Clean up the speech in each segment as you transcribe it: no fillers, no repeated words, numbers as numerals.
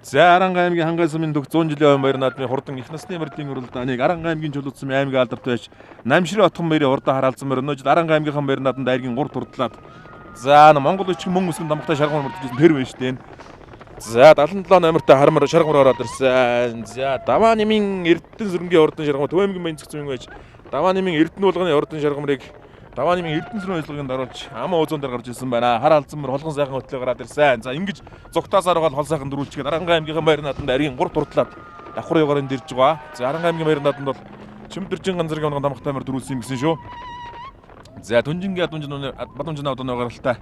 За Аранга аймгийн Хангай сумын төгс 100 жилийн ойн баяр наадмын хурдан их насны мөрдийн уралдааныг Аранга аймгийн Чулуутсан аймгийн алдарт байж Намшир Отхон баярын хурдан хараалцсан мөр өнөөдөр Аранга аймгийнхан баяр нааданд дайргийн 3 турдлаад за Монгол өчиг мөн үсгэн дамгтай шаргамар мөрдөжсэн тэр байж тэн. За 77 номертой харамар шаргамар ороод ирсэн. За Даваа нэмийн Эрдэнэ сүрэнгийн хурдан шаргамар Төвөмгийн баян зэгцэн байж Даваа нэмийн Эрдэнэ уулганы хурдан шаргамарыг Даваа нэмийн Эрдэнэ сүрэн ажиллагаанд оруулж ама өөзөнд гарч ирсэн байна. Хараалцсан мөр холгон сайхан хөтлөө гараад ирсэн. За ингэж зугтаасаар гол хол сайхан дөрүүлчгээд Аранга аймгийн баяр нааданд дайргийн 3 турдлаад давхар яваар энэ дэрж байгаа. За Аранга аймгийн баяр нааданд бол Чимдэржин ганцрын онгон дамгтай мөр дөрүүлсэн юм гэсэн шүү. За Дүнжингийн Бадамжин одооны гаралтай.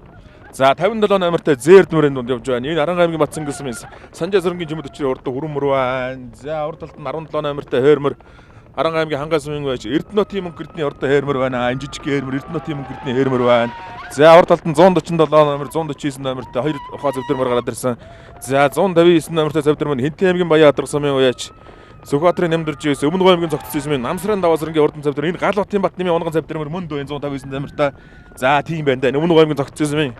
За 57 номертой Зээрд мөрөнд дунд явж байна. Энэ Аранга аймгийн Батсан гэсэн Санжаа сүрэнгийн жимэд өчрийн урд хүрэн мөр байна. За урд талд нь 17 номертой Хойрмөр Аранга аймгийн Хангай сумын байж Эрдэнэтийн мөнгөрдний урд Хойрмөр байна. Энэ жижиг Хойрмөр Эрдэнэтийн мөнгөрдний Хойрмөр байна. За урд талд нь 147 номер 149 номертой хоёр ухаа зөвдөрмөр гараад ирсэн. За 159 номертой зөвдөрмөр Хинтэн аймгийн Баян Адрах сумын уяач Сүхбаатарын нэмдэрж ирсэн өмнө аймгийн цогцсон юм Намсрын даваа сүрэнгийн урдан завдар энэ Галбатын Батнамын онгон завдар мөнд 159 номертой. За тийм байна да. Өмнө аймгийн цогцсон юм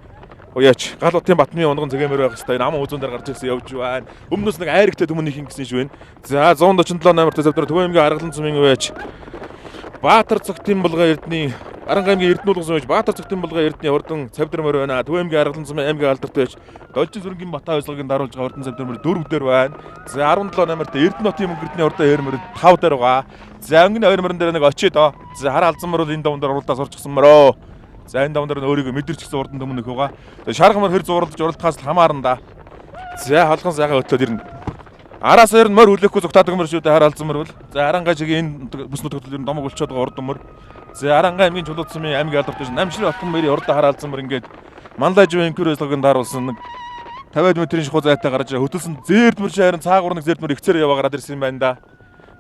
уяач Галбатын Батнамын онгон цэгээр байх хэвээр ам үзүүн дээр гарч ирсэн явж байна. Өмнөөс нэг айрагтай түмнийхэн гэсэн шүү байна. За 147 номертой завдар Төв аймгийн Аргалан сумын уяач Баатар цогтын булгаа Эрдэнэ Аранга аймгийн Эрдэнэ уулган сумын Баатар цогтын булгаа Эрдэнэ урдан завдар мөр байна. Төв аймгийн Аргалан сумын аймгийн алдарт байж Должин сүрэнгийн Батаа ажиллагааг даруулж байгаа урдан завдар мөр 4 дээр байна. За 17 номертой Эрдэнэтийн мөнгөрдний урдан Хойрмөр 5 дээр байгаа. За өнгөний Хойрмөрн дээр нэг очие доо. За хараа алзан мөр бол энэ давн дээр уралдаа сурчсан мөрөө. За энэ давн дээр өөрийгөө мэдэрч гисэн урдан төмөн нөх байгаа. Шаргамар хэр зурлаж уралдахаас хамаарна да. За холгон сайхан өтлөөд ирнэ. Араас хоёр нь мөр хүлээхгүй зүгтаадаг мөр шүү дээ хараа алзан мөр бол. За Аранга жилийн энэ бүс нутгад домог болчиход байгаа урдан мөр. За Аранга аймгийн Чулуутсан аймгийн алдарт байж Намшир Отхон баярын урдан хараа алзан мөр ингээд Манлайж венкүр ажиллагаанд даруулсан нэг 50 метрийн шихуу зайтай гарч хөтөлсөн Зээрд мөр шаарн цаагуурнаг Зээрд мөр ихцээр яваа гараад ирсэн юм байна да.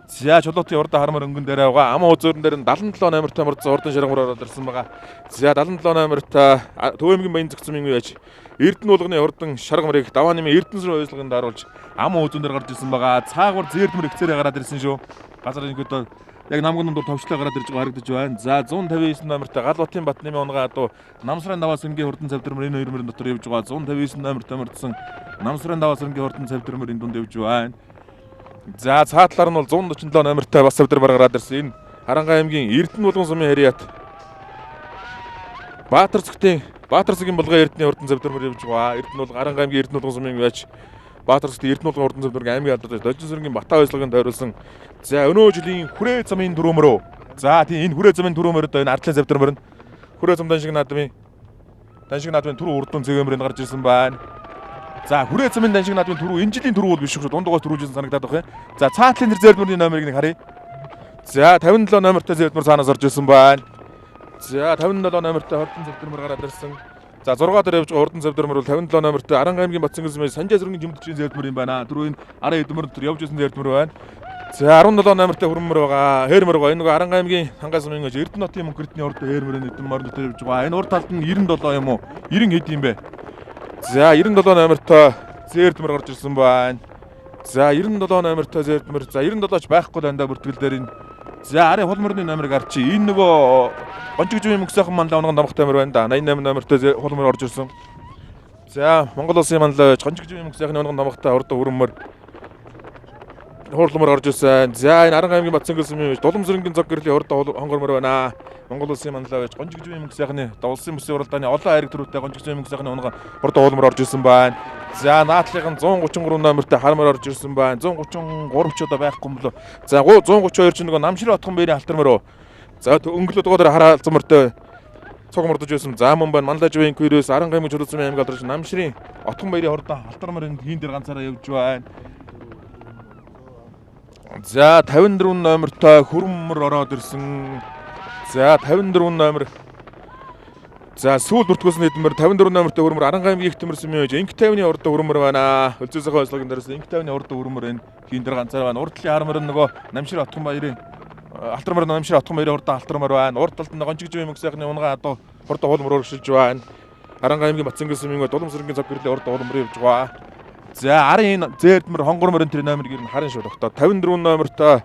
За Чулуутын урдан хармар өнгөн дээр байгаа. Ама үзүүрэн дээр нь 77 номертой мөрдсөн урдан шаргамар ороод ирсэн байгаа. За 77 номертой Төвөмгийн баян зэгцэн юм яаж Эрдэнэ уулганы урдан шаргамарыг Даваа нэмийн Эрдэнэ сүрэн ажиллагаанд даруулж ама үзүүн дээр гарч ирсэн байгаа. Цаагуур Зээрд мөр ихцээр гараад ирсэн шүү. Газар ингээд яг намгын дунд товчлоо гараад ирж байгаа харагдаж байна. За 159 номертой Галбатын Батнамын онгаа адуу Намсрын даваа сүрэнгийн хурдан завдар мөр энэ 2 мөрийн дотор явж байгаа. 159 номертой мөрдсөн Намсрын даваа сүрэнгийн хурдан завдар мөр энэ дунд явж байна. За цаатлаар нь бол 147 номертой бас завдар мөр гараад ирсэн. Энэ Аранга аймгийн Эрдэнэ уулган сумын хариат Баатар цэгийн булгаа Эрдэнэ хурдан завдар мөр явж байгаа. Эрдэнэ уулган Аранга аймгийн Эрдэнэ уулган сумын яаж Баатар цэгийн Эрдэнэ уулган хурдан завдар аймгийн алдарт Должин сүрэнгийн Батаа ажиллагаанд тойруулсан. За өнөө жилийн хүрээ замын түрүүмөрөө. За тийм энэ хүрээ замын түрүүмөрөд энэ ардлын завдар мөрн хүрээ зам даншиг наадмын түрүү урдун цэвэмрээр гарч ирсэн байна. За хүрээ замын даншиг наадмын түрүү энэ жилийн түрүү бол биш шүү. Дундуугаас түрүүжсэн санагдаад байна. За цаатлын тэр Зээрд мөрний номерыг нэг харъя. За 57 номертой Зээрд мөр цаанаас орж ирсэн байна. За 57 номертой хурдан завдар мөр гараад ирсэн. За 6 дээр явж байгаа хурдан завдар мөр бол 57 номертой Аранга аймгийн Батсан гэсэн Санжаа сүрэнгийн жимдчийн Зээрд мөр юм байна. Түрүү энэ Араа эдмөр төр явж ирсэн Зээрд мөр байна. За 17 номертой хүрмөр байгаа. Хойрмөр байгаа. Энэ нөгөө Аранга аймгийн Хангай сумын Эрдэнэтийн мөнгөрдний урд Хойрмөрийн эдэн морд дотор явж байгаа. Энэ урд талд нь 97 юм уу? 90 хэд юм бэ? За 97 номертой Зээрд мөр гарч ирсэн байна. За 97 номертой Зээрд мөр. За 97 ч байхгүй дандаа бүртгэл дээр энэ. За Арын хулмөрний номерыг арчи. Энэ нөгөө Гончиг жүвийн мөнгөсөйхэн манлаа онгон дамгтай мөр байна да. 88 номертой хулмөр орж ирсэн. За Монгол улсын манлаа Гончиг жүвийн мөнгөсөйхэн онгон дамгтай урд хүрмөр хурламар орж ирсэн. За энэ Аранга аймгийн Батсан гэсэн Дулам сүрэнгийн зог гэрлийн хурдан хонгормор байна. Монгол улсын манлаа байж Гончиг жүвийн мөнгө сайхны улсын бүсийн уралдааны олон хайраг төрүүтэй Гончиг жүвийн мөнгө сайхны онгон хурдан хулмар орж ирсэн байна. За наадлын 133 номертой хармар орж ирсэн байна. 133 ч удаа байхгүй юм болоо. За 132 ч нөгөө Намшир Отхон баярын алтар мөрөө. За өнгөлөд дугаар хараа алзан мөртэй цог мордож байсан. За мөн байна. Манлайж вийн күйрээс Аранга аймгийн Чулуутсан аймгийн алдарч Намширын Отхон баярын хурдан алтар мөрөнд хийн дээр ганцаараа явж байна. За 54 номертой хүрмөр ороод ирсэн. За 54 номер. За сүүл бүртгүүлсэн эдмэр 54 номертой хүрмөр Аранга аймгийн их төмөрсөн юм яаж инк 50-ны урд хүрмөр байна. Хөлзөөсөө ажиллагаанд дээрээс инк 50-ны урд хүрмөр энэ хийн дээр ганцаараа байна. Урд талын хармар нөгөө Намшир Отхон баярын алтар мөр Намшир Отхон баярын урд алтар мөр байна. Урд талд нь Гончиг жүвийн мөнгө сайхны унгаа адуу хурдан хулмөр өршилж байна. Аранга аймгийн Батсан гэсэн юм Дулам сүрэнгийн цог гэрлийн урд хулмөр явж байгаа. За Арын Зээрд мөр хонгор мөрөн тэр номерыг ер нь харин шүү тогтоо 54 номертой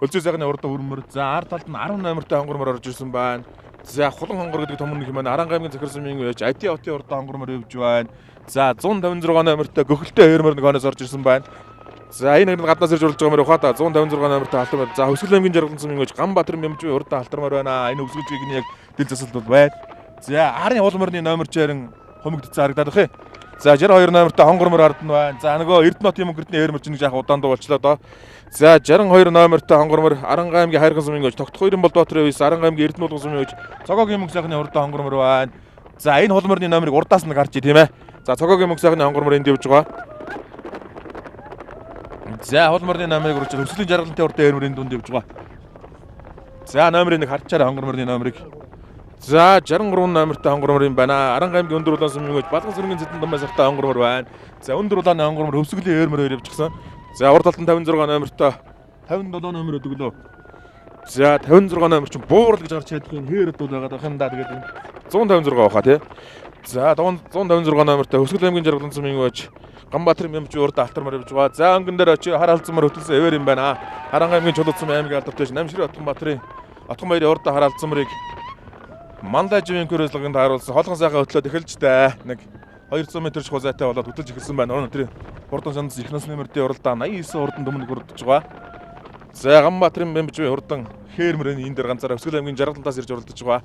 Өлзөө сайхны урдаа хөрмөр. За ард талд нь 18-тай хонгормоор орж ирсэн байна. За хулан хонгор гэдэг том нэг маань Аранга аймгийн захирсан минь байж Ади хотын урдаа хонгормоор явж байна. За 156 номертой гөхөлтэй хоёрмөр нэг хоноос орж ирсэн байна. За энэ нэг гаднаас ирж уралж байгаа мөр ухаата 156 номертой алтар. За Хөсгөл аймгийн жаргалсан минь байж Ганбаатар Мэмжгүй урдаа алтармаар байна. Энэ өсгөлжийг нь яг дил засалт бол байна. За арын улмөрны номер чарин хомигдсан харагдаад бах. За 62 номертой хонгормор ард нь байна. За нөгөө Эрдэнэт юм гэрдний хоёр мөрч нэг яах удаан дуулчлаа доо. За 62 номертой хонгормор Аранга аймгийн хайрхан сумын гэж тогтох 2 Болбаатарын үеэс Аранга аймгийн Эрдэнэт улгын сумын гэж цогогийн мөнгө сайхны урдаа хонгормор байна. За энэ холморны номерыг урдаас нь гарч ий тийм ээ. За цогогийн мөнгө сайхны хонгормор энд явж байгаа. За холморны номерыг урьж Хөсгөлийн жаргалтай урдаа эрмэрийн дунд явж байгаа. За номерыг нэг харчаарай хонгорморны номерыг. За 63 номертой хонгормор юм байна. Аранга аймгийн өндөр улаан сумын гэж Балган сүргийн зэдэн дамбай сартай хонгормор байна. За өндөр улааны хонгормор Хөсгөлийн эрмэр явж гисэн. За урд талд нь 56 номертой 57 номер өдөглөө. За 56 номер чинь буурал гэж гарч чадах юм хээрэд бол байгаа дах юм да тэгээд 156 баха тий. За 156 номертой Хөсгөл аймгийн жаргалан сумын гэж Ганбаатар Мэмжгүй урд алтармаар явж байгаа. За өнгөн дээр очи хар алдсамар хөтөлсөн эвэр юм байна. Аранга аймгийн Чулуутсан аймгийн алдартай Намшир Отгонбаатарын Отгонбаярын урд хар алдсамарыг Мандаживын көрөөслөгөнд харуулсан холгон сайхан хөтлөөд эхэлж таа. Нэг 200 м хузаатай болоод хөтлөж эхэлсэн байна. Өнөөдөр урдан шанц их насны мөрдийн уралдаа 89 урдан дүмнэг урдж байгаа. За Ганбаатарын Мэмжгүй урдан хээрмэрийн энэ дээр ганцаараа Хөсгөл аймгийн жаргалтаас ирж уралдаж байгаа.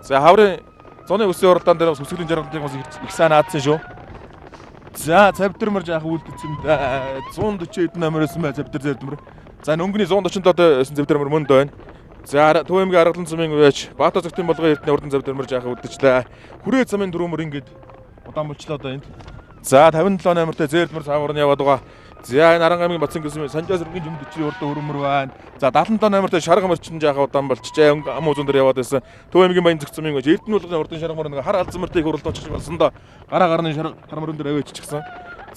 За хаврын зуны өсвийн уралдаан дээр Хөсгөлийн жаргалтыг бас их сайн наадсан шүү. За цавдэрмэр жаах үлдсэн 140 эд номероос мэ цавдэр зэрдмэр. За өнгөний 147 байсан цавдэрмэр мөнд байна. За Төв аймгийн Аргалан сумын үеч Баатар зөвхөн болгон эрдэнэ урдан цавдэрмэр жаах үлдчихлээ. Хүрээ замын дөрөмөр ингээд удаан болчлоо одоо энд. За 57 номертой зэрдмэр цаагуур нь яваад байгаа. За энэ Аранга аймгийн Бацсан гисмийн Санжаас өргөн жимд өчрийн урдаа хөрмөр байна. За 77 номертой Шарга мөрчин жаах удаан болчихжээ. Ам үзүүн дээр яваад байсан. Төв аймгийн Баян зөвхөн гэж эрдэнэ болгон урдан Шарга мөр нэг хар алзмартыг хөрөлдөж болсон доо. Гараа гарны Шарга мөрөн дээр аваачихсан.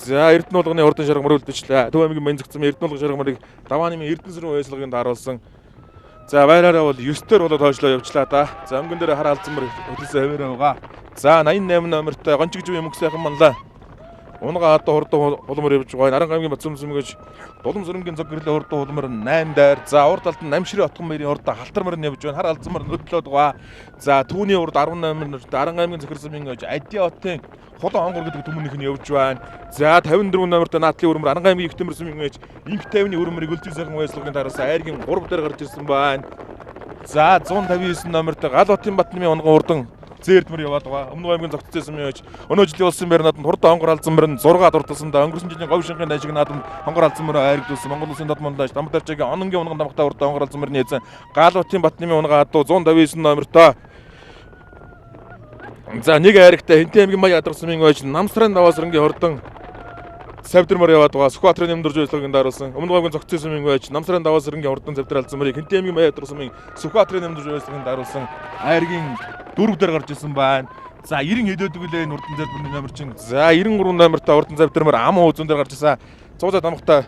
За эрдэнэ болгоны урдан Шарга мөр үлдчихлээ. Төв аймгийн Баян зөвхөн эрдэнэ болгон Шарга мөрийг давааны эрдэнэ сүрэн уяслагын даруулсан. За байраараа бол 9 дээр болоод хойшлоо явчлаа да. За өнгөн дээр хар алзмар хөтөлсөн аваараа байгаа. За 88 номертой гончиг живийн мөнгө сайхан манлаа. Унгаа хатаа хурдан хулмар явж байгаа. Аранга аймгийн Бацсан сүмгэж Дулам сүрэнгийн зог гэрлээ хурдан хулмар 8 дайр. За урд талд нь Намширын Отгонбаярын урдаа халтармар нь явж байна. Хар алзмар хөдлөөд байгаа. За түүний урд 18 номертой Аранга аймгийн захирсан минь Ади хотын хулан хонгор гэдэг түмнийх нь явж байна. За 54 номертой Наатлын өрмөр Аранга аймгийн Ихтэмэр сүмийн гэж Инх 50-ны өрмөрийг өлзий сайхан уяслагын тараасан айргийн 3 дээр гарч ирсэн байна. За 159 номертой Галбатын Батнамын онгон урдан зэрдмэр яваад байгаа. Өмнө аймгийн зогтцсон юм яж. Өнөө жилийн улсын байр нааданд хурдан хонгор алзмар нь 6 дурдсан да. Өнгөрсөн жилийн говь шингийн дайшиг нааданд хонгор алзмар айрагдсан. Монгол улсын дадмандаж Дамтарчгийн ононгийн унган дамгтай хурдан хонгор алзмар нь эзэн Галбатын Батнамын унгаа хадуу 159 номертой. За нэг айрагтай Хэнтэй аймгийн Мая ядарсан юм яж. Намсрын даваасрынгийн хурдан Савдэрмөр яваад байгаа. Сүхбаатарын нэмдэрж байслагын даруулсан. Өмнө аймгийн зогтцсон юм яж. Намсрын даваасрынгийн хурдан завдар алзмарыг Хэнтэй аймгийн Мая ядарсан юм Сүхбаатарын нэмдэрж байслагын даруулсан айргийн 4 дээр гарч ирсэн байна. За 90 хэдөөдөг үлээ урдан завдэрмэрний номер чинь. За 93 номертой урдан завдэрмэр ам үзүүн дээр гарч ирсэн. 100 дамгтай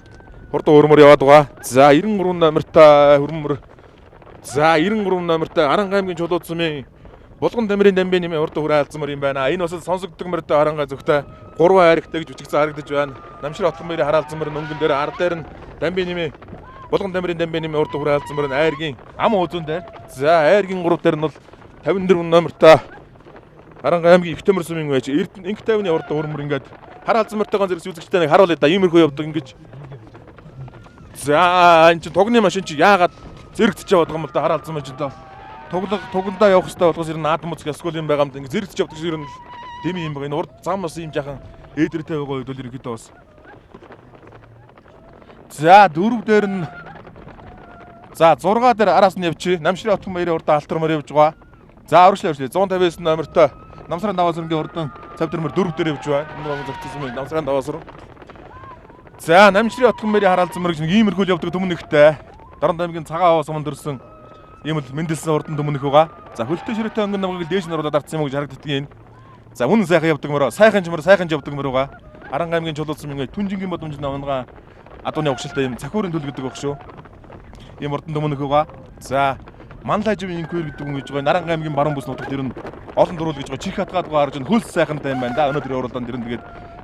хурдан хөрмөр яваад байгаа. За 93 номертой хөрмөр. За 93 номертой Аранга аймгийн Чулуутсан Булган Дамирын дамбын нэмийн урд хүрээ алзмар юм байна. Энэ бас сонсогддог мөртөө Аранга зөвхтэй 3 хайрагтай гэж үчигцэн харагдаж байна. Намшир Отгонбаярын хар алзмар нь өнгөн дээр ард дээр нь дамбын нэмийн Булган Дамирын дамбын нэмийн урд хүрээ алзмар нь айргийн ам үзүүн дээр. За айргийн 3 дээр нь бол 54 номертой Аранга аймгийн Ихтэмэр сүмийн байж Инх 50-ны урд хөрмөр ингээд хар алзмартайгаа зэрэг үзэгчтэй нэг харуулъя да. Иймэрхүү явдаг ингэж. За энэ чинь тогны машин чи яагаад зэрэгтэж яваад байгаа юм бол да хар алзмар чинь доо. Тугандаа явах хэрэгтэй болохоос ер нь наадам үзэх ясгүй юм байгаа юм да. Ингээ зэрэгч явдаг шиг ер нь тийм юм байгаа. Энэ урд зам бас юм жаахан ээдртэй байгаа үед бол ерөөдөө бас. За 4 дээр нь за 6 дээр араас нь явчих. Намширын Отгонбаярын урд алтармаар явж байгаа. За урагшлаа 159 номертой Намсрын даваасрынгийн урдан цавдэрмэр 4 дээр явж байна. Энэ зогтсон юм Намсрын даваасрын. За Намширын Отгонбаярын хар алзмар гэж нэг иймэрхүү явдаг төмнөгтэй. Дарамт аймгийн цагаан хаваа суманд өрсөн ийм л мэндэлсэн урдан төмнөх байгаа. За хөлтэй ширээтэй өнгөн намгийг дээш нь оруулаад арцсан юм гэж харагддаг юм. За үнэн сайхан явдаг мөрөө, сайхан явдаг мөр байгаа. Аранга аймгийн Чулуутсан минь Түнжингийн бодомжны намнгаа адууны угшилтай юм цахиурын төлөв гэдэг баг шүү. Ийм урдан төмнөх байгаа. За Манлаживын инквер гэдэг хүн гэж байгаа. Аранга аймгийн баруун бүс нутагт ер нь олон дөрүүл гэж байгаа. Чих хатгаад байгаа харж хөлс сайхантай юм байна да. Өнөөдөр уралдаанд ер нь тэгээд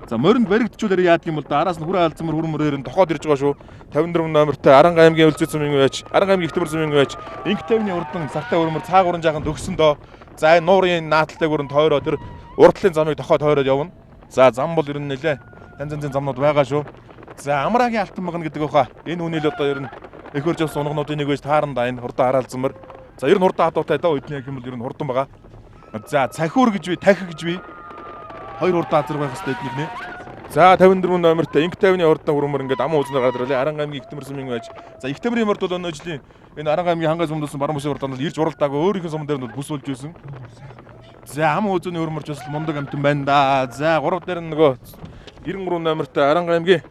За моринд баригдчихвал яадаг юм бол да араас нь хүрээ алдсан мөр хүрмөрээр нь тохоод ирж байгаа шүү. 54 номертой Аранга аймгийн Өлзий цумын байж, Аранга аймгийн Ихтэмэр цумын байж, Инх тавны урдан сартай өрмөр цаагуурын жаахан төгсөн доо. За энэ нуурын нааталтай өрн тойроо тэр урдлын замыг тохоод тойроод явна. За зам бол ер нь нэлээ янз янзын замнууд байгаа шүү. За Амрагийн алтан магна гэдэг баха. Энэ үнэл одоо ер нь эх хөрж авсан унгнуудын нэг байж тааранда энэ хурдан хараалзан мөр. За ер нь хурдан хадуутай даа үдний гэх юм бол ер нь хурдан байгаа. За цахиур гэж би, тахи гэж би. Хоёр хурдан азар байх хэрэгтэй эднийг нэ. За 54 номертой Инх тавны хурдан хүрмөр ингээд ам узнаар гараад ирлээ. Аранга аймгийн Ихтэмэр сумын байж. За Ихтэмрийн морд бол өнөө жилийн энэ Аранга аймгийн хангай сумдсан баруун бүсийн хурдан бол ирж уралдаагүй өөрийнх нь суман дээр нь бүс болж байсан. За ам үзүүний хурмөрч бас мундаг амтан байна да. За 3 дээр нь нөгөө 93 номертой Аранга аймгийн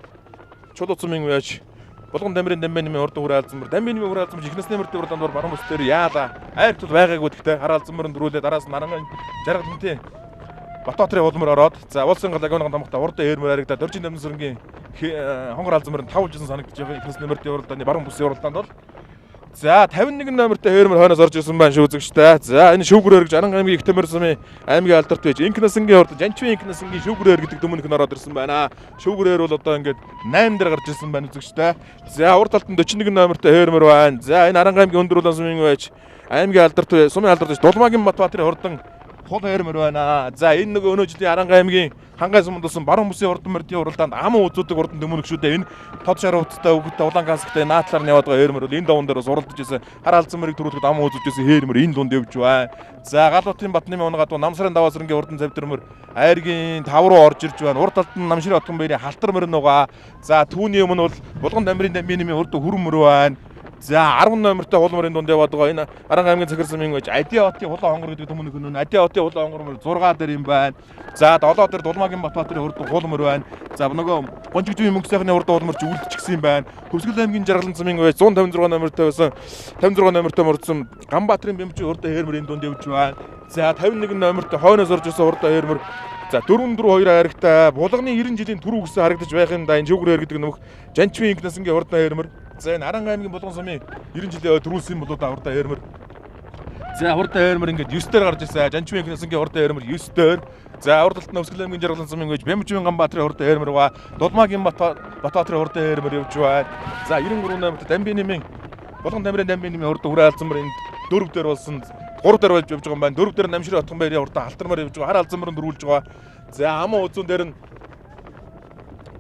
Чулуу цумын байж. Болгон дамирын дамбын хурдан хүрээ алзан мөр. Дамбын хүрээ алзан мөр ихнэсний мөртөө хурдан дор баруун бүс дээр яалаа. Айрт бол байгаагүй гэхдээ хараалзан мөрөнд дөрүүлээд араас нь Аранга жаргал мөнтэй Батбаатарын улмөр ороод за уулсын гал агууны тамхта урдаа eerмөр харагдаад Доржин дамын сүрэнгийн хонгор алзан мөрөнд тавуулжсэн санагдаж байгаа ихнэсний мөртөө уралдааны баруун бүсийн уралдаанд бол за 51 номертой eerмөр хойноос орж ирсэн байна шүү үзэгчтэй. За энэ шүүгрээр гэж Аранга аймгийн Ихтэмэр сумын аймгийн алдарт байж Инкнасангийн хурд Жанчвын Инкнасангийн шүүгрээр гэдэг дүмнэх нь ороод ирсэн байна. Шүүгрээр бол одоо ингээд 8 дээр гарч ирсэн байна үзэгчтэй. За урд талд нь 41 номертой eerмөр байна. За энэ Аранга аймгийн Өндөр улаан сумын байж аймгийн алдарт сумын алдарт байж Дулмаагийн Батбаатарын хурдан хол eerмөр байна. За энэ нөгөө өнөө жилийн Аранга аймгийн хангай суманд болсон баруун бүсийн хурдан мөрдийн уралдаанд ам үзүүдэг хурдан дүмнэх шүү дээ. Энэ тод шаруудтай өгдөө улаан касктай наатлаар нь яваад байгаа eerмөр бол энэ даван дээр бас уралдаж байсан. Хар алзан мөрийг төрүүлэхэд ам үзүүлж байсан eerмөр энэ дунд явж байна. За Галуутын Батнамын унгад намсрын даваасрынгийн хурдан завдэрмөр айргийн тав руу орж ирж байна. Урд талд нь Намширын отгон баярын халтар мөрөн байгаа. За түүний өмнө бол Булган дамирын дамбын хурдан хүрмөр байна. За 10 номертой хулмарын дунд яваад байгаа энэ Аранга аймгийн Цагир сумын байж Адиотын хулаа хонгор гэдэг төмөнөх нь Адиотын хулаа хонгор мөр 6 дээр юм байна. За 7 дээр Дулмаагийн Батбаатарын хурдан хулмөр байна. За нөгөө Гончигжүүн мөнгө сайхны хурдан хулморч үлдчихсэн юм байна. Хөвсгөл аймгийн Жаргалан сумын байж 156 номертой байсан 56 номертой мордсон Ганбаатарын бэмжийн хурдан eerмөрийн дунд явж байна. За 51 номертой хойноос орж ирсэн хурдан eerмөр. За 4-4-2 харагтай булганы 90 жилийн түрүү гэсэн харагдаж байх юм да энэ шүүгрээр гэдэг нөх Жанчвын Инкнасангийн хурдан eerмөр. За энэ Аранга аймгийн Булган сумын 90 жилийн төрүүлсэн болоо да хурдан eerмөр. За хурдан eerмөр ингээд 9 дээр гарч ирсэн. Жанчвын Инкнасангийн хурдан eerмөр 9 дээр. За урд талд нь Өсгөл аймгийн Жаргалан сумын гэж Бямжвын Ганбаатарын хурдан eerмөр ба Дулмаагийн Батбаатарын хурдан eerмөр явж байна. За 93 номерт Дамбын нэмийн Булган дамирын дамбын нэмийн хурдан хүрээ алзан мөр энд 4 дээр болсон 3 дээр болж явж байгаа юм байна. 4 дээр Намширын отгон баярын хурдан алтармаар явж байгаа. Хар алзан мөрөнд дөрүүлж байгаа. За амаа үзүүн дээр нь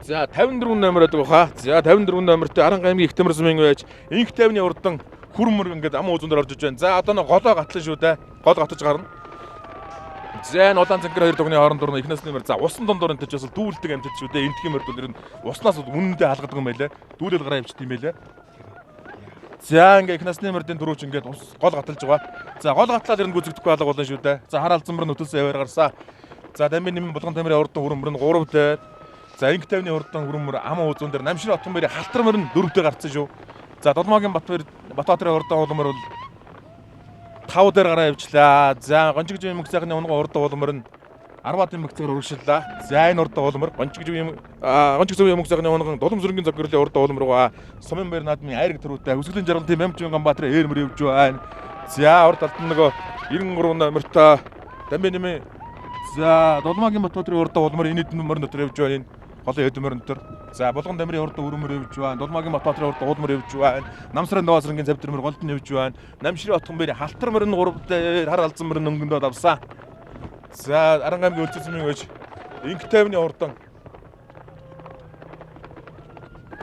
за 54 номер байдаг баха. За 54 номертой Аранга аймгийн Ихтэмэр сумын байж Инх тавны хурдан хүрмөр ингээд амаа үзүүн дээр орж иж байна. За одоо нэг голоо гатлаа шүү дээ. Гол гатаж гарна. За энэ улаан цангар хоёр дугны хооронд дурны ихнээс нэмэр за усан дондор энэ ч бас дүүлдэг амжилт шүү дээ. Энтхийн морд бол ер нь уснаас үнэндээ халгадаг юм байлаа. Дүүлэл гараа явчихд юм байлаа. За ингээ ихнээс нэмэрдийн дөрөвч ингээд гол гаталж байгаа. За гол гатлаад ер нь гүзэгдэхгүй алга болно шүү дээ. За хар алзан мөр нөтөлсөн яваар гарсан. За Дамбын нэмэн Булган тамирын хурдан хүрмөр нь 3 дээр. За Инх тавны хурдан хүрмөр ам үзүүн дээр Намширын отгон баярын халтар мөр нь 4 дээр гарцсан шүү. За Дулмаагийн Батбаатарын хурдан хулмөр бол 5 дээр гараа явчлаа. За Гончигжүүн мөнгө сайхны унган хурдан хулмөр нь 10-аад мөнгөцөөр урагшлаа. За энэ хурдан хулмөр Гончигжүүн мөнгө сайхны унган Дулам сүрэнгийн зоггөрлөлийн хурдан хулмөр гаа Сумын баяр наадмын айраг төрүүтэй Өсгөлийн Жаргалтын Бямжвын Ганбаатарын eerмөр явж байна. За урд талд нь нөгөө 93 номертой Дамбын нэмийн за Дулмаагийн Батбаатарын хурдан хулмөр энэ хэд мөр дотор явж байна. Голын хэд мөр дотор. За Булган дамирын хурдан өрөмөр явж байна. Дулмаагийн Батбаатарын хурдан хулмөр явж байна. Намсрын даваасрынгийн завдэрмөр голд нь явж байна. Намширын отгон баярын халтар мөр нь 3 дээр хар алзан мөр нь өнгөндөө давсан. За Аранга аймгийн Өлзий цумын байж Инх тавны хурдан.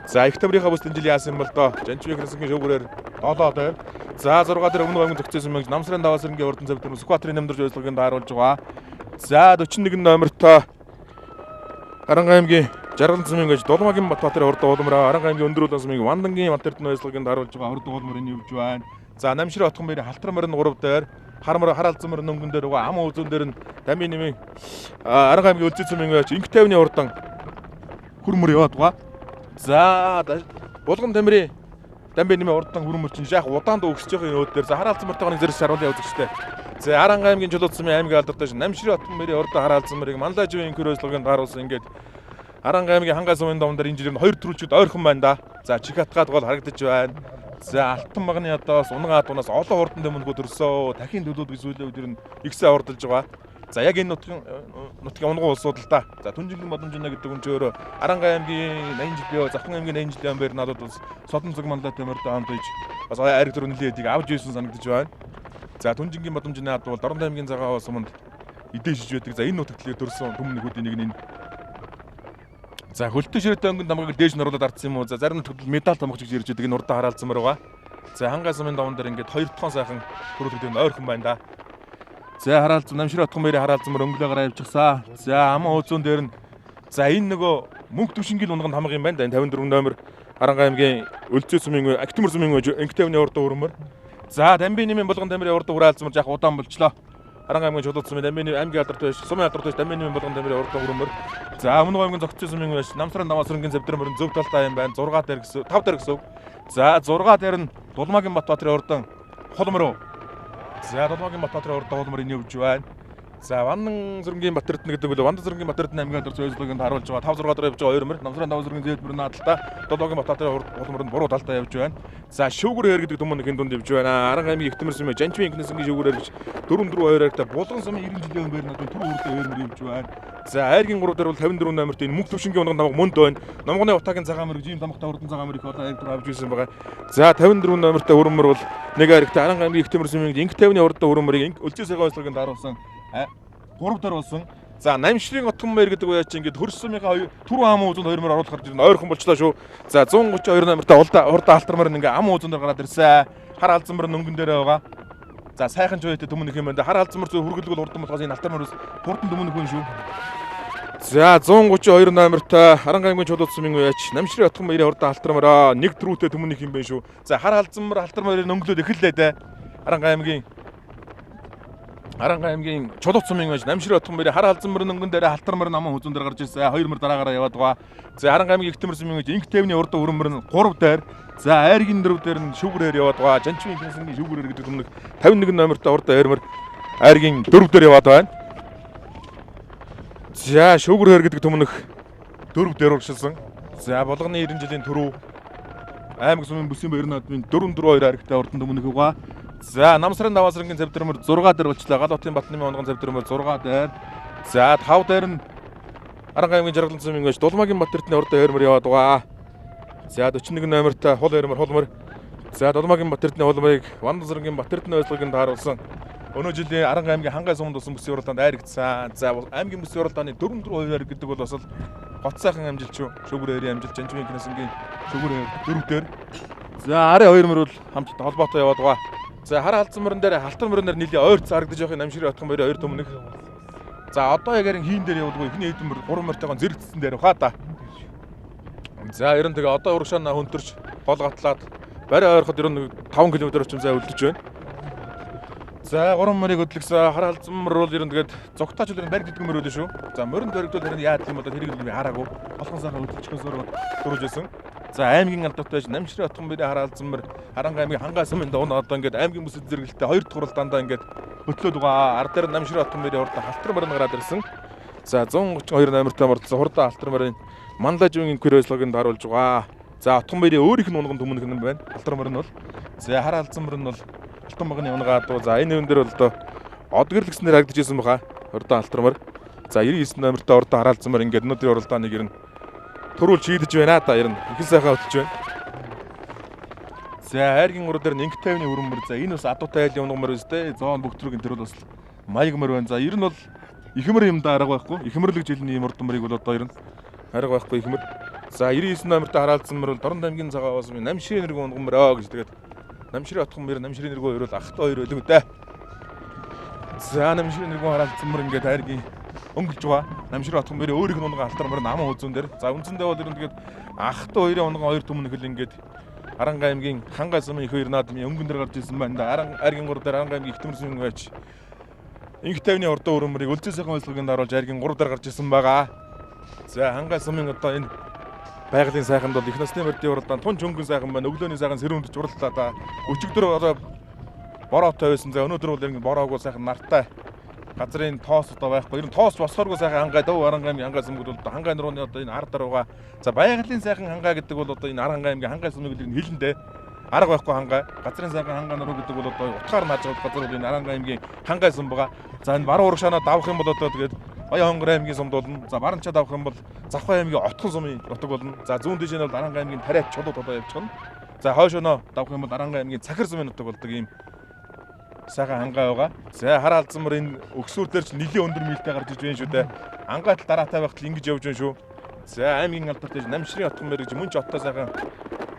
За Инх таврынхаа бүс энэ жил яасан бол доо Жанчвын Инкнасангийн шүүгрээр 7 дээр. За 6 дээр өмнө аймгийн төгцөөсөн мөнгө Намсрын даваасрынгийн хурдан завдэрмөр Сүхбаатарын нэмдэрж ажиллагаанд харуулж байгаа. За 41 номертой Аранга аймгийн Жаргалан цумын гэж Дулмаагийн Батбаатарын хурдан хулмөр Аранга аймгийн Өндөр улаан сумын Вандангийн Мантэрдэн ажиллагаанд харуулж байгаа хурдан хулмөр энэ явж байна. За Намширын отгон баярын халтар мөр нь 3 дээр. Хар алзан мөр нөнгөн дээр байгаа ам үзүүн дээр нь Дамбын нэмийн Аранга аймгийн Өлзий цумын гэж Инх тавны хурдан хүрмөр яваад байгаа. За Булган тамирын Дамбын нэмийн хурдан хүрмөр чинь яг удаанд өгсөж байгаа өөд дээр за хар алзан мөртойгоо нэг зэрэг шаруулсан явдаг штэ. За Аранга аймгийн Чулуу цумын аймгийн алдартай Намширын отгон баярын хурдан хар алзан мөрийг Манлаживын инкер ажиллагаанд харуулсан ингээд Аранга аймгийн хангай сумын даван дээр энэ жил нь 2 төрүүлчүүд ойрхон байна да. За чих хатгаад гол харагдаж байна. За алтан магны одоос унгаа дунаас олон хурдан дэм мөнгө төрсөө дахин төлөвлөд үзүүлээ өдөр нь ихсээ хурдалж байгаа. За яг энэ нутгийн унгуу улсууд л да. За Түнжингийн Модомжино гэдэг хүн ч өөрөө Арангаа аймгийн 80 жилийн Завхан аймгийн 80 жилийн байр надад бас Содон цаг манлайтай морьтой хамт иж бас ариг дөрөв нэлээдийг авч ирсэн санагдаж байна. За Түнжингийн Модомжино хад бол Дорнод аймгийн цагаан суманд эдээшж байдаг. За энэ нутагт төрсэн түмнэгүүдийн нэг нь. За хөлтөө ширээтэй өнгөнд намайг дээш нь оруулаад ардсан юм уу? За зарим нутагт медаль тамгч гэж ярьж байдаг. Энэ урдаа хараалцсан байгаа. За хангай сумын даван дээр ингээд 2 тоон сайхан төрөлтөд ойрхон байна да. За хараалцсан намшир отхон мэрийн хараалцсан мөр өнгөлөөгөр авчихсан. За аман өөзөн дээр нь за энэ нөгөө мөнх төвшингийн унганд хамаг юм байна да. Энэ 54 номер Арангаа аймгийн Өлзөө сумын Актимэр сумын Инктавны урд өрмөр. За Дамбын нэмийн болгон тамирын урд ураалцсан мөр жаах удаан болчлоо. Арангаа аймгийн чулууд сумын Дамбын аймгийн алдарт байж сумын алдарт байж Дамбын нэмийн болгон тамирын урд өрмөр. За өмнө аймгийн Зогцоо сумын байж Намсран Даваасрынгийн завдрын мөрөн зөв талтай юм байна. 6 дээр гэсэн 5 дээр гэсэн. За 6 дээр нь Дулмаагийн Батбаатарын урдан Холмор. За Дулмаагийн Батбаатарын урдан Холморын явж байна. За Вандан Зүрэнгийн Батэрдэн гэдэг бол Вандан Зүрэнгийн Батэрдэн аймгийн алдарт зөвлөгөөнд харуулж байгаа 5 6 дээр явж байгаа 2 мөр Намсран Даваасрынгийн зэвдмэр наадталтаа Дулмаагийн Батбаатарын Холморын буруу талтай явж байна. За Шүүгүр хэр гэдэг түмэн хэн дунд явж байна. Арангаа аймгийн Ихтэмэр сумын Жанчмын инкнесэнгийн Шүүгүр хэр гэж 4-4-2 та Булган сумын 90 жилийн байр надад түр үрдээ 2 мөр явж байна. За Айргийн 3 дээр бол 54 номерт энэ мөнх төвшингийн унганд намайг мөнд байна. Номгоны утаагийн цагаан мөр жим тамхтай урдан цагаан мөрийг одоо айвтар авч ирсэн байгаа. За 54 номертой өрөмөр бол нэг хайртай Арангаа аймгийн Ихтэмэр сумын Инктавны урдаа өрөмөрийг Өлзөө цагаан ойслогонд харуулсан 3 дээр болсон. За Намширын отхон мэр гэдэг уяа чи ингээд хөрс сумынхаа түрүү ам уузанд 2 мөр оруулах гэж ойрхон болчлоо шүү. За 132 номертой урдаа алтар мөр ингээ ам уузанд гараад ирсэн. Хар алзан мөр нөнгөн дээрээ байгаа. За сайхан жойтой төмөнөх юм байна. Хар алзан мөр зөв хөргөлгөл урдан болохоос энэ алтар мөрөөс хурдан төмөнөх хүн шүү. За 132 номертой Арангаа аймгийн чулууд сумын уяач Намширын отхон мэрийн урдаа алтар мөрөө нэг трүүтэй төмөнөх юм байна шүү. За хар алзан мөр алтар мөрийн нөнгөлөд эхэллээ дээ. Арангаа аймгийн чулууд сумын уяач Намширын отхон мэрийн хар алзан мөр нөнгөн дээр алтар мөр наман хүзүүн дээр гарч ирсэн. 2 мөр дараагаараа яваад байгаа. За Арангаа аймгийн Ихтэмэр сумын уяач Инктавны урдаа өрөмөр нь 3 дээр. За Айргийн 4 дээр нь Шүүгүрээр яваад байгаа. Жанчмын инкнесэнгийн Шүүгүрээр гэдэг түмнэг 51 номертой урдаа 2 мөр Айргийн 4 дээр яваад байна. За Шүүгүрээр гэдэг түмнэг 4 дээр урагшилсан. За болгоны 90 жилийн түрүү аймаг сумын бүсийн баяр наадмын 4-4-2 харигтай урдан түмнэг байгаа. За Намсран Даваасрынгийн завдрын мөр 6 дээр болчлаа. Галуутын Батнамын онгон завдрын мөр 6 дээр. За 5 дээр нь Арангаа аймгийн Жаргалан сумын уяач Дулмаагийн Батэрдний урдаа 2 мөр яваад байгаа. За 41 номертой хол 2 мөр холмор. За Дулмаагийн Батэрдний холморыг Вандан Зүрэнгийн Батэрдний ойслогонд харуулсан. Өнөө жилийн Арангаа аймгийн хангай суманд усан бүсийн уралдаанд айрагдсан. За аймгийн бүсийн уралдааны 4-4-2 гэдэг бол бас гот сайхан амжилт шүү. Шүүгүрээр амжилт Жанчмын инкнесэнгийн Шүүгүрээр 4 дээр. За арын 2 мөр бол хамтдаа холбоотой яваад байгаа. За хар алзан мөрөн дээр халтар мөрөн дээр нийлээ ойрц харагдаж явах Намширын отхон мөрийн 2 төмнөх. За одоо яг харин хийн дээр явуулгүй эхний хэдэн мөр 3 мөртойгоо зэрэгцсэн дээр баха да. За ер нь тэгээ одоо урагшаана хөнтөрч гол гатлаад барь ойрход ер нь 5 км орчим зай үлдэж байна. За 3 мөрийг хөдлөгсөн хар алзан мөр бол ер нь тэгээд зогтооч л барь гэдэг мөр өлөө шүү. За мөрөнд баригдвал харин яад юм бол хэрэг л би хараагүй. Болгон сайхан хөдлөчгөөс дөрөж байсан. За аймгийн алдартай Намширын отхон мэрийн хар алзан мөр Арангаа аймгийн хангай сумын давн одоо ингээд аймгийн бүсэд зэрэгэлтэй 2 дахь урал дандаа ингээд хөтлөөд байгаа. Ар дээр Намширын отхон мэрийн урдаа халтар мөрөнд гараад ирсэн. За 132 номертой мордсон хурдан халтар мөрийн Мандаж үеийн квёслогонд харуулж байгаа. За отхон мэрийн өөрийнх нь унган түмнэх юм байна. Халтар мөр нь бол за хар алзан мөр нь бол алтан багны унгаа дуу. За энэ юм дээр бол одоо одгөрлөгснээр харагдаж ирсэн баха. Хурдан халтар мөр. За 99 номертой урдаа хар алзан мөр ингээд өнөөдрийн уралдааныг ер нь төрүүл шийдэж байна да. Ер нь их сайхан хөтлөж байна. За Айргийн 3 дээр Инктавны өрөмөр. За энэ бас адуутай айлын унгамөр өстэй. Зоон бүгтрүүгийн тэр бол бас маяг мөр байна. За ер нь бол ихмэр юм да арга байхгүй. Ихмэрлэг жилийн юм урд мөрийг бол одоо ер нь арга байхгүй ихмэр. За 99 номертой хар алзан мөр бол Дорнод аймгийн цагаан сумын Намширын нэргэн унгамөр гэж тэгээд Намширын отхон мөр Намширын нэргэн хоёр бол ахтай хоёр өлөг дээ. За Намширын нэргэн хар алзан мөр ингээд Айргийн өнгөлж байгаа. Намширын отхон мөрийн өөрийнх нь унган алтар мөр наман үзүүн дээр. За үндсэндээ бол ер нь тэгээд ахтай хоёрын унган хоёр түмнэх л ингээд Арангаа аймгийн хангай сумын их хоёр наадмын өнгөн дээр гарч ирсэн байна да. Айргийн 3 дээр Арангаа аймгийн Ихтэмэр сумын уяач Инктавны урдаа өрөмөрийг Өлзөө сайхан ойслогонд харуулж Айргийн 3 дээр гарч ирсэн байгаа. За хангай сумын одоо энэ байгалийн сайханд бол их насны мордын уралдаанд тун чөнгөн сайхан байна. Өглөөний сайхан сэрүүндж уралдаа да. Өчигдөр одоо бороотой байсан. За өнөөдөр бол ингэ бороогүй сайхан нартай. Газрын тоос одоо байхгүй. Ер нь тоос босхоргүй сайхан хангай дав Арангаа аймгийн хангай сумгууд бол хангай нурууны одоо энэ ар дараа байгаа. За байгалийн сайхан хангай гэдэг бол одоо энэ Арангаа аймгийн хангай сумыг л хэлэндээ. арга байхгүй хангай. Газрын сайхан хангаанаар гэдэг бол одоо утгаар нааж байгаа газар бол энэ Аранга аймгийн хангай сум байгаа. За энэ баруун ураг шанаа давах юм бол одоо тэгээд Баян-Хонгор аймгийн сумд болно. За Баранчаа давах юм бол Завхай аймгийн Отхон сумын нутаг болно. За зүүн дэш нь бол Аранга аймгийн Тариат чулууд одоо явчихна. За хойш өнөө давах юм бол Аранга аймгийн Цахир сумын нутаг болдог ийм сайхан хангай байгаа. За хар алдсамар энэ өгсүр дээр ч нэлийн өндөр мэлтэй гарч иж байна шүү дээ. Ангайтал дараатай байхад ингэж явж байна шүү. За аймгийн алдартай Намширын Отхон мэр гэж мөн ч оттой сайхан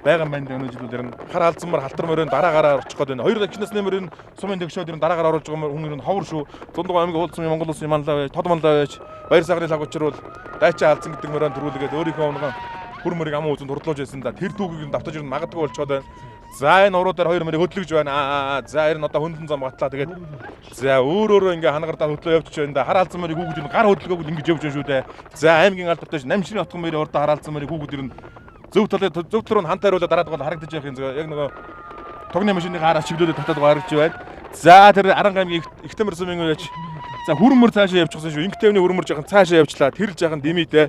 байгаа маань өнөө жилүүдээр нь хар алдсамар халтар мөрөнд дараагаараа орчих гээд байна. Хоёр дахинаас нэмэр энэ сумын төгшөөд энэ дараагаар оруулж байгаа хүн нь ховор шүү. Зундуг аймгийн уулзсан Монгол улсын манлаа байж, тод манлаа байж, баяр сагны лагуучир бол дайчаа алдсан гэдэг мөрөнд төрүүлгээд өөрийнхөө онгон бүр мөрийг аман үзэнд хурдлуулж байсан да. Тэр дүүгийг нь давтаж ирнэ магадгүй болчиход байна. За энэ уруу дээр хоёр мөрийг хөдлөж байна. За ер нь одоо хөндлөн зам батлаа тэгээд за өөрөө ингээ ханагардаа хөдлөө явж байна да. Хар алдсан мөрийг хүүгүүд нь гар хөдлөгөөг ингэж явж байна шүү дээ. За аймгийн алдартай Намширын Отхон мөрийн урдаа хар алдсан мөрийг хүүгүүд ирнэ. Зөв талын хантай хариулаад дараад бол харагдаж явах юм зөв яг нөгөө тогны машины гараа чиглүүлээд татаад гаргаж байна. За тэр Аранга аймгийн Ихтэмэр сумын үеч за хүрмөр цаашаа явчихсан шүү. Ингээвний хүрмөр жоохон цаашаа явчлаа. Тэр жоохон димийтэй.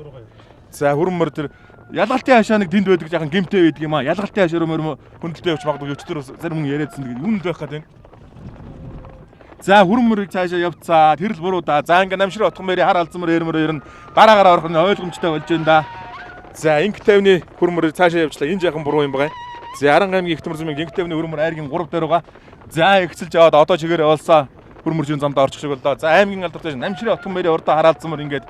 За хүрмөр тэр ялгалтын хашаа нэг тэнд байдаг жоохон гимтэй байдаг юм аа. Ялгалтын хашаа мөр хөндлөлтөө явж магадгүй өчтөр зарим хүн яриадсан гэдэг юм л байх гэдэг. За хүрмөрийг цаашаа явцаа. Тэр л буруу да. За ингээ Намширын Отхон мэрийн хар алдсан мөр эрмөр ер нь дараагаараа орох нь ойлгомжтой болж байна да. За ингээвний хүрмөр цаашаа явчлаа. Энэ жоохон буруу юм байна. За Аранга аймгийн Ихтэмэр сумын ингээвний хүрмөр айргийн 3 дээр байгаа. За ихсэлж яваад одоо чигээр явуулсан хүрмөржийн замд орчих шиг боллоо. За аймгийн алдартай Намширын Отхон мэрийн урдаа хараалцсан мөр ингээд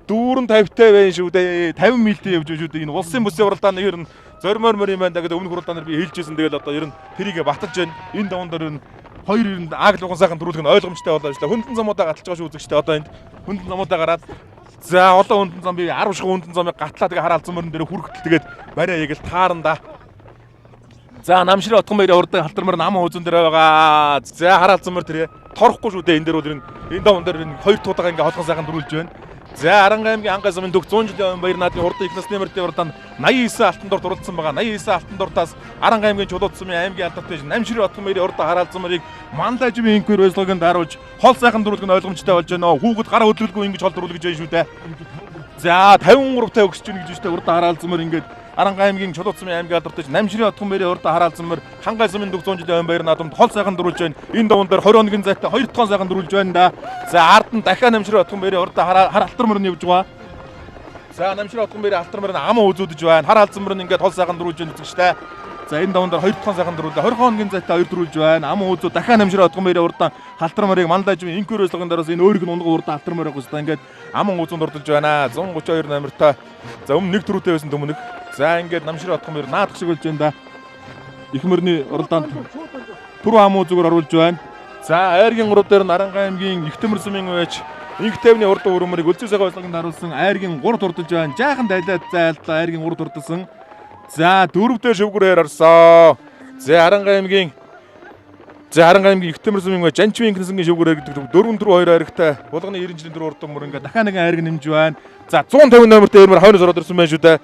дүүрэн 50-тай байна шүү дээ. 50 милтэй явж шүү дээ. Энэ улсын бүсийн уралдааны ер нь зоримоор мөр юм байна да гэдэг өмнөх уралдаанаар би хэлжсэн. Тэгэл одоо ер нь тэрийг баталж байна. Энэ даван дээр нь хоёр ер нь ааглуган сайхан төрүүлэх нь ойлгомжтой болоо шүү дээ. Хөндлөн замуудаа гаталж байгаа шүү үзэгчтэй. Одоо энд хөндлөн замуудаа гараад за олон хөндлөн зам би 10 ших хөндлөн замыг гатлаа тэгээ хараалцсан мөрөн дээр хүрхтэл тэгээд бариа яг л тааранда. За Намширын Отхон мэрийн урдаа халтар мөр ам үзэн дээр байгаа. За хараалцсан мөр тэр торхгүй шүү дээ. Энэ дээр бол энэ даван дээр хоёр туудаага ингээ холхон сайхан дөрүүлж байна. За Аранга аймгийн Ангай сумын төгс 100 жилийн баяр наадмын урдаа их насны мөртийн урдаанд 89 алтан дор дурлцсан байгаа. 89 алтан дуртаас Аранга аймгийн чулууд сумын аймгийн алдартай Намширын Отхон мэрийн урдаа хараалцсан мөрийг мандажмын инквер байцлаганд харуулж хол сайхан дөрүүлэх нь ойлгомжтой болж байна. Хүүхэд гараа хөдлөлгүй ингэж хол дөрүүлж байна шүү дээ. За 53 та өгсөж гин гэж байна шүү дээ. Урдаа хараалцсан мөр ингээд Аранга аймгийн чулууд сумын аймгийн алдартай Намширын Отхон мэрийн урдаа хараалцсан мөр Хангай сумын төгс 100 жилийн баяр наадманд хол сайхан дөрүүлж байна. Энэ даван дээр 20 хоногийн зайтай 2 тон сайхан дөрүүлж байна да. За ард нь дахиад Намширын Отхон мэрийн урдаа хар алтар мөр нь явж байгаа. За Намширын Отхон мэрийн алтар мөр нь ам үзүүдэж байна. Хар алдсан мөр нь ингээд хол сайхан дөрүүлж байна үзэгчтэй. За энэ даван дээр 2 тон сайхан дөрүүлээ. 20 хоногийн зайтай 2 дөрүүлж байна. Ам үзүү дахиад Намширын Отхон мэрийн урдаа халтар мөрийг мандажмын инквер байцлагын дараас энэ өөрийг нь унган урдаа халтар мөр байгуулсан. Ингээд ам үзүүнд ордолж байна. 132 номертой. За өмнө нэг төрүүтэй байсан төмөнөг. За ингээд Намширын Отхон мөр наадах шиг болж байна да. Их мөрний уралдаанд түрүү ам үзүүгээр оруулж байна. За айргийн 3 дээр нь Аранга аймгийн Ихтэмэр сумын үеч ингээвний урд өрөмөрийг өлзөө сайхан байцлаганд харуулсан айргийн 3 турдалж байна. Жаахан дайлаад зайлтаа айргийн 3 турдалсан. За 4 дээр шивгүрээр орсон. За Аранга аймгийн Ихтэмэр сумын үеч Жанчмын инкнесгийн шивгүрээр гэдэг 4 4 2 айрагтай булганы 90 жилийн дөрөв урд мөр ингээд дахиад нэг айраг нэмж байна. За 150 номертой эрмэр хойноос ороод ирсэн байна шүү дээ.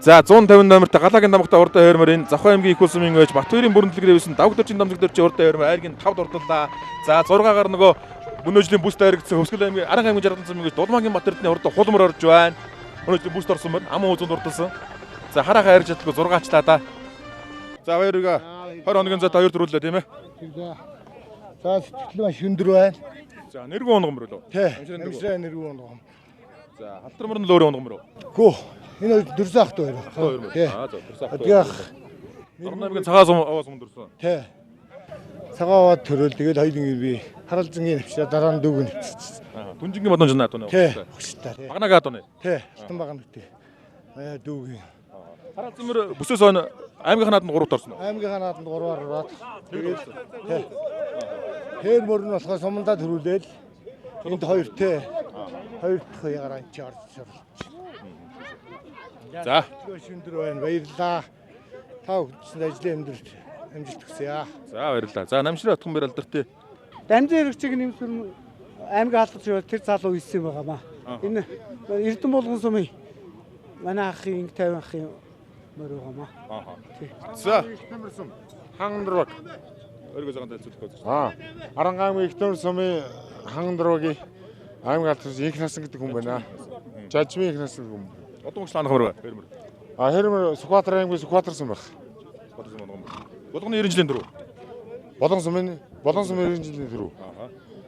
За 150 номертой Галагийн дамгтай урдаа хөрмөрийн Завхай аймгийн их улсын үеч Батбаярын бүрэн дэлгэрээ байсан давгдорчин дамжиг дээр чи урдаа хөрмөр айргийн 5 дурдлаа. За 6-гаар нөгөө өнөөжлийн бүст айрагдсан Хөвсгөл аймгийн Аранга аймгийн Жаргалан сумын үеч Дулмаагийн Батэрдны урдаа хулмөр орж байна. Өнөөжлийн бүст орсон мөр ам үзүүнд урдсан. За хараахан айрж чадлагүй 6-аачлаа да. За баярга 20 хоногийн зайтай 2 дөрүүлээ тийм ээ. За сэтгэл маш өндөр байна. За нэргүй онгом мөр лөө. Намширын нэргүй онгом. За халтар мөр нь л өөрөө онгом мөр. Хөө энэ дөрсөн ахт хоёр. Тий. Аа за дөрсөн ахт. Тэгээ Орнамгийн цагаас аваас өндөрсөн. Тий. Цагаа аваад төрөл тэгэл хоёрын би харалзангийн навчраа дараа нь дүүг нэвчсэн. Аа дүнжингийн бодон жана тоо. Тий. Хөштэй. Багнагаа тоо. Тий. Алтан багна гэдэг. Дүүг. Харалзан мөр бүсээс өн аймгийн нааданд 3-т орсон. Аймгийн нааданд 3-аар ороод тэгээд тий. Хэр мөр нь болохоос сумандаа төрүүлээл энд 2 тий. 2 дахь ягараа чи орж. За өндөр байна. Баярлалаа. Та бүхэнд ажлын амьдралд амжилт хүсье. За баярлалаа. За Намширын Отхон мэр алдартай. Дамжин хэрэгцээг нэмсүр аймгийн халдвар тэр залуу ийсэн байгаамаа. Энэ Эрдэнэ булган сумын манай ахын 50 ахын мөр байгаамаа. За Ихтэмэр сум Хангандраг. Өргөө цагаан тайлцуулах гэж. Аранга аймгийн Ихтэмэр сумын Хангандрагын аймгийн алдартай их насан гэдэг хүн байна. Жажмын их насан хүн. Одоо мөчлөөнөх мөр. Хэрмэр Сүхбаатар аймгийн Сүхбаатар сум байх. Сүхбаатар сум онгом. Болгоны 90 жилийн дөрөв. Болон сумын 90 жилийн дөрөв.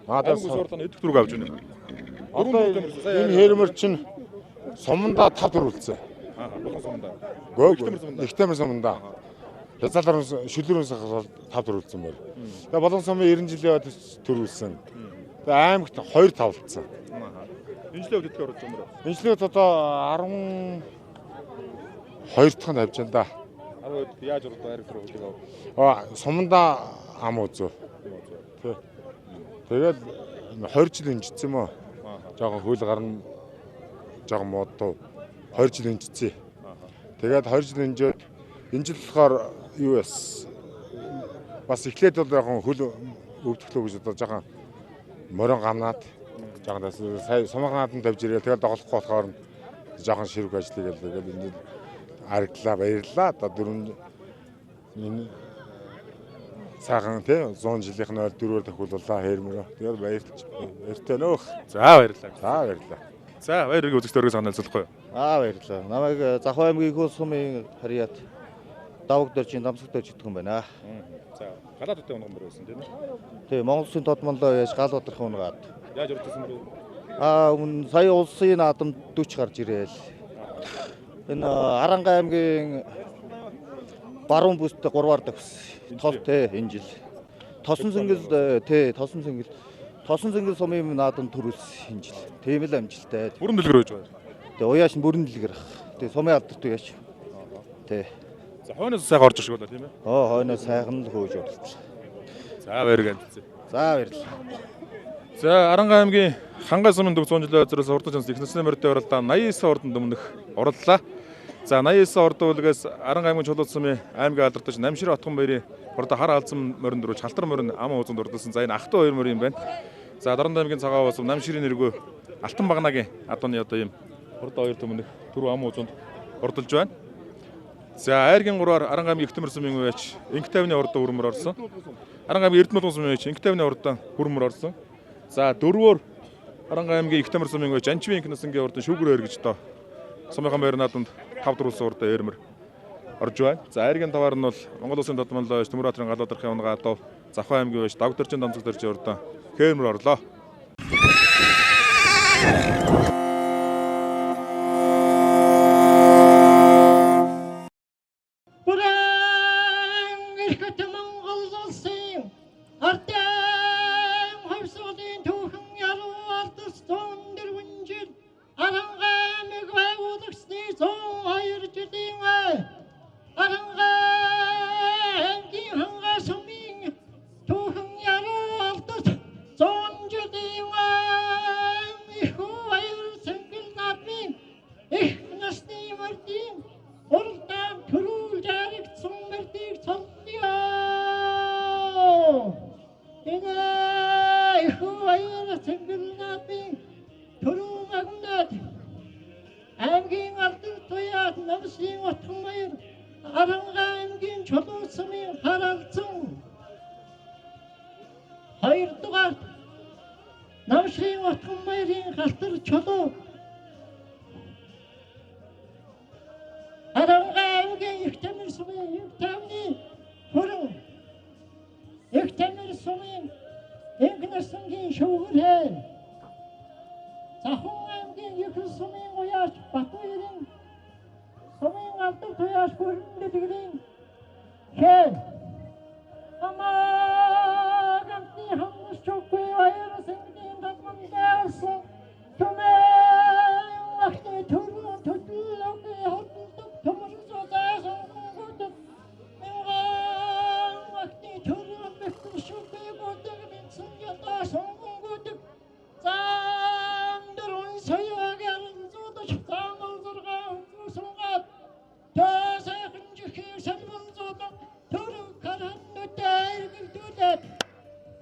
Аймаг ус хурлааны эдгээр дөрөв авч байна. Одоо энэ хээрмэр чинь сумандаа 5 төрүүлсэн. Болгон сумдаа. Ихтэмэр сумандаа. Хязгаалаар шүлрүүнээс 5 төрүүлсэн байна. Тэгээ болон сумын 90 жилийн बाद төрүүлсэн. Тэгээ аймагт 2 тавлцсан. Энэ жилийн үед хэдгээр оруулсан юм бэ? Энэ жилийн одоо 12 дахь нь авч байна да. 12-д яаж оруулсан хайр төрөв үлийг авав? Сумандаа ам үзөө. Тэгээд 20 жил инжицсэн юм уу? Жогон хөл гарна. Жогон модоо 20 жил инжицсэн. Тэгээд 20 жил инжээд энэ жил болохоор юу яс бас эхлээд бол яг хөл өвдөлтөө гэж одоо жогон морин гамнаад жогон сая сумаганаад нь тавьж ирээ. Тэгээд доголохгүй болохоор жогон ширүүг ажиллая гэдэг энэ арглаа баярлаа. Одоо 4 энэ сайхан тий 100 жилийнх нь 4-өр тахиуллаа хээрмөрөө. Тэгээд баяртай нөөх. За баярлалаа. За баярлалаа. За баяр иргэн үзэгчдөргөө санаалцуулахгүй юу? Баярлалаа. Намайг Захуу аймгийн их сумын харьяат давг дөржин дамсаг дөрж идэх юм байна. За галаад үтэй унган мөр байсан тийм үү? Тий, Монгол Улсын тодмонлоо яаж гал удрахын унгаад. Яаж урдсан бэ? Өмнө сая улсын наадамд 40 гарч ирээл. Энэ Аранга аймгийн баруун бүст 3-аар төгс. Тол тий энэ жил. Тосон сэнгэл сумын наадамд төрүүлсэн энэ жил. Тийм л амжилттай. Бүрэн дэлгэр байж байна. Тэгээ уяаш нь бүрэн дэлгэр. Тэгээ сумын алдарт уяаш. Тий. За хойноос сайхан орж иршгүй болоо тийм ээ? Хойноос сайхан л хөөж орлоо. За баяр гэнцээ. За баярлалаа. За Аранга аймгийн Хангай сумын төв 100 жилийн азраас урдч онц ихнэсний морьтой оролдоо 89 ордонд өмнөх орлоо. За 89 ордон үлгээс Аранга аймгийн Чулуут сумын аймгийн алдартай Намшир Отгон баярын ордоо хар алдсан морин дөрөв Шалтар морин ам уузанд урдсан. За энэ Ахтуу 2 морин байна. За Дорнод аймгийн Цагаав сум Намширын нэргүй Алтан багнагийн адууны одоо ийм ордоо 2 төмөнөх түрүү ам уузанд урдалж байна. За айргийн 3-аар Аранга аймгийн Ихтэмэр сумын үеч Инх 50-ны ордоо хүрмөр орсон. Аранга аймгийн Эрдэнэ сумын үеч Инх 50-ны ордоо хүрмөр орсон. За 4-оор Аранга аймгийн Ихтэмэр сумын үеч Анчвын Инхнэсэнгийн ордоо шүүгрээр гэж одоо сумынхан баяр наадамд 5 дөрүүлсэн ордоо эрмэр орж байна. За айргийн 5-аар нь бол Монгол Улсын тодмонлоо ш Төмөр-Баатрын галуу дарахын унгаа дов Захуу аймгийн үеч Давгдоржин дамцаг дөржин ордоо хээрмэр орлоо. аймгийн алдар туяад Намширын Отгон баяр Аранга аймгийн Чулуут сумын харалцсан 2 дугаар Намширын Отгон баярын галтар Чулуут Аранга аймгийн Ихтэмэр сумын Ихтэмний хүрэн Ихтэмэр сумын Инхнэсэнгийн шүүгэрээ Захуу аймгийн Ихэл сумын уяач Батбаярын сумын алдар туяаш хүрэмдэлгэрийн хэн амагантны хамнас чокгүй баярсэнгэн татмандаарсан түмэн ахны түргэн төдлөгийн хотолдог төмөрсөзөөсөн гүдэг мянган ахны түргэн бэхтэн шүкгүй гүдэг бэнсэн ятаасан гүдэг Замдэрун соёгэрэн зудаж замалзаргаан зусунгаад Төсэхэн жихэр сэлвэн зудаг Төрөг каран нүдээр гэрдүүлээд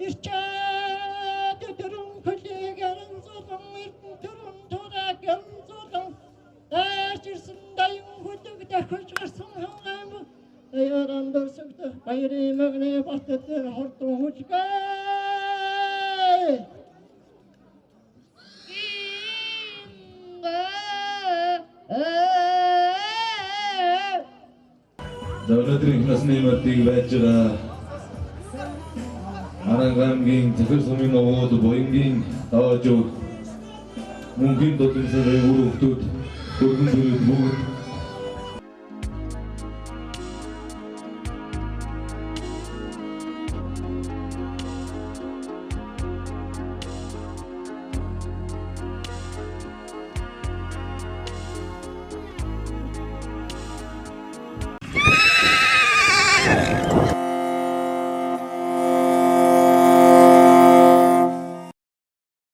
Ирчээд төрөн хөлигэрэн зудан Ирдэн төрөн турагэн зудан Дайрч ирсэн дайын хүдэг дахиж гарсан хангайм Дайаран дөрсөгдөх баярын мөгны бартэтэр хортон хүчгээ За өнөөдрийн насны мөрдийг байж байгаа Аранга аймгийн Захир сумын овоод Буянгийн Даваажуу мөнхийн дутагсны үр хөвгүүд бүгд